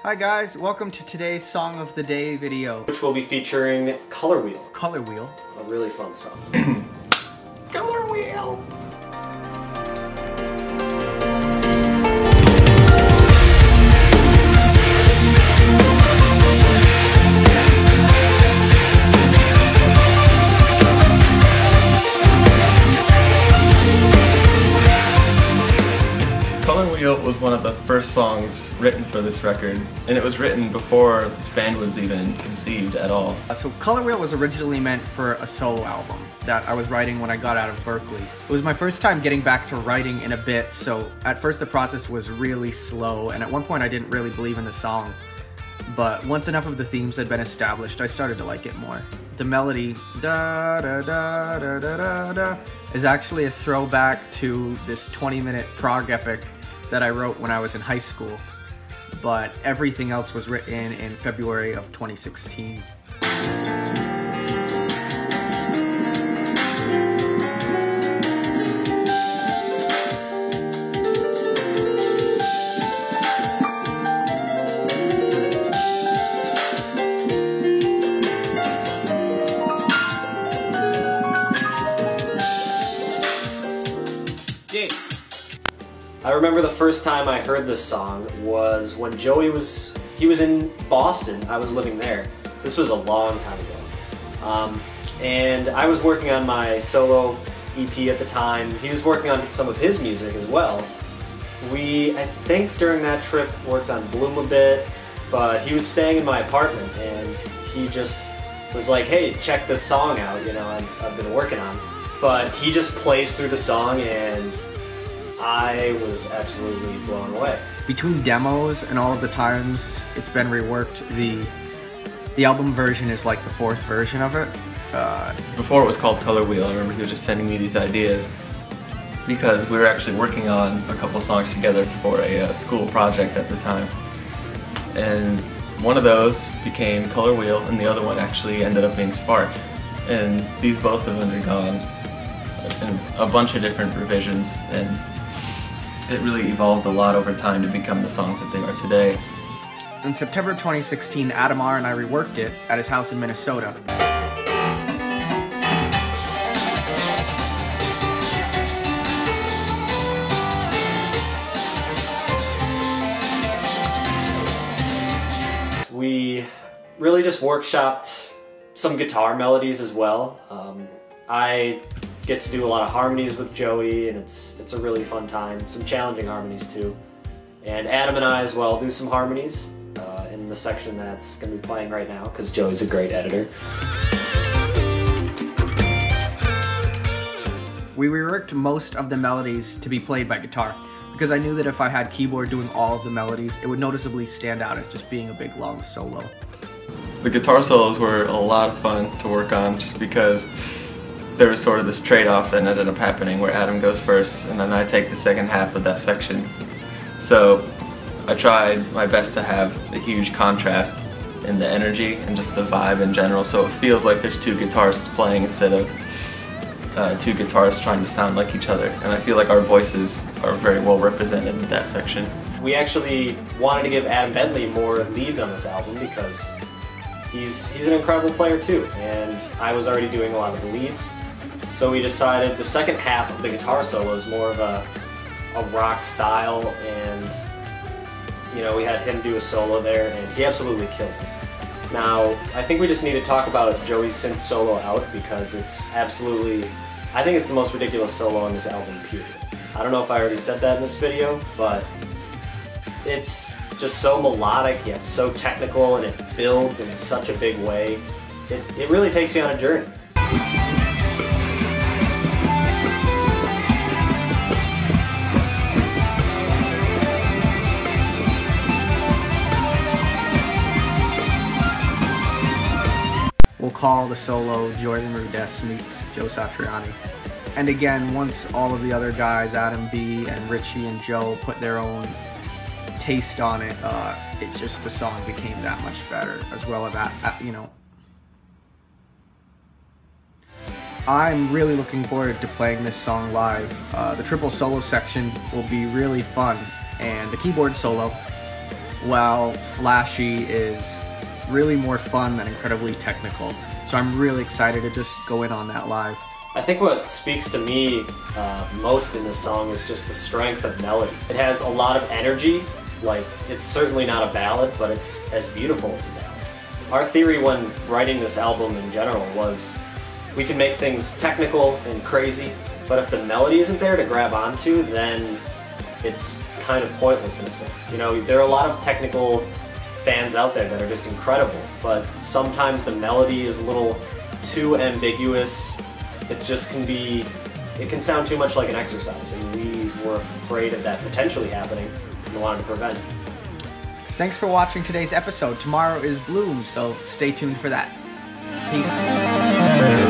Hi guys, welcome to today's Song of the Day video. Which will be featuring Color Wheel. Color Wheel? A really fun song. Color Wheel! Color Wheel was one of the first songs written for this record, and it was written before this band was even conceived at all. So Color Wheel was originally meant for a solo album that I was writing when I got out of Berkeley. It was my first time getting back to writing in a bit, so at first the process was really slow, and at one point I didn't really believe in the song. But once enough of the themes had been established, I started to like it more. The melody, da da da da da da da, is actually a throwback to this 20-minute prog epic that I wrote when I was in high school, but everything else was written in February of 2016. I remember the first time I heard this song was when Joey was in Boston. I was living there. This was a long time ago. And I was working on my solo EP at the time. He was working on some of his music as well. We, I think during that trip, worked on Bloom a bit, but he was staying in my apartment and he just was like, hey, check this song out, you know, I've been working on. But he just plays through the song and I was absolutely blown away. Between demos and all of the times it's been reworked, the album version is like the fourth version of it. Before it was called Color Wheel, I remember he was just sending me these ideas because we were actually working on a couple songs together for a school project at the time. And one of those became Color Wheel and the other one actually ended up being Spark. And these both have undergone a bunch of different revisions, and it really evolved a lot over time to become the songs that they are today. In September 2016, Adam R. and I reworked it at his house in Minnesota. We really just workshopped some guitar melodies as well. I get to do a lot of harmonies with Joey, and it's a really fun time. Some challenging harmonies too. And Adam and I as well do some harmonies in the section that's going to be playing right now because Joey's a great editor. We reworked most of the melodies to be played by guitar because I knew that if I had keyboard doing all of the melodies, it would noticeably stand out as just being a big long solo. The guitar solos were a lot of fun to work on just because there was sort of this trade-off that ended up happening where Adam goes first and then I take the second half of that section. So I tried my best to have a huge contrast in the energy and just the vibe in general, so it feels like there's two guitarists playing instead of two guitarists trying to sound like each other. And I feel like our voices are very well represented in that section. We actually wanted to give Adam Bentley more leads on this album because he's an incredible player too, and I was already doing a lot of the leads. So we decided the second half of the guitar solo is more of a rock style, and you know, we had him do a solo there and he absolutely killed it. Now, I think we just need to talk about Joey's synth solo out because it's absolutely, I think it's the most ridiculous solo on this album, period. I don't know if I already said that in this video, but it's just so melodic yet so technical, and it builds in such a big way. It really takes you on a journey. We'll call the solo Jordan Rudess meets Joe Satriani. And again, once all of the other guys, Adam B. and Richie and Joe, put their own taste on it, the song became that much better, as well as that, you know. I'm really looking forward to playing this song live. The triple solo section will be really fun, and the keyboard solo while flashy is really more fun than incredibly technical. So I'm really excited to just go in on that live. I think what speaks to me most in this song is just the strength of melody. It has a lot of energy. Like, it's certainly not a ballad, but it's as beautiful as a ballad. Our theory when writing this album in general was we can make things technical and crazy, but if the melody isn't there to grab onto, then it's kind of pointless in a sense. You know, there are a lot of technical bands out there that are just incredible, but sometimes the melody is a little too ambiguous. It just can be, it can sound too much like an exercise, and we were afraid of that potentially happening and wanted to prevent it. Thanks for watching today's episode. Tomorrow is Bloom, so stay tuned for that. Peace.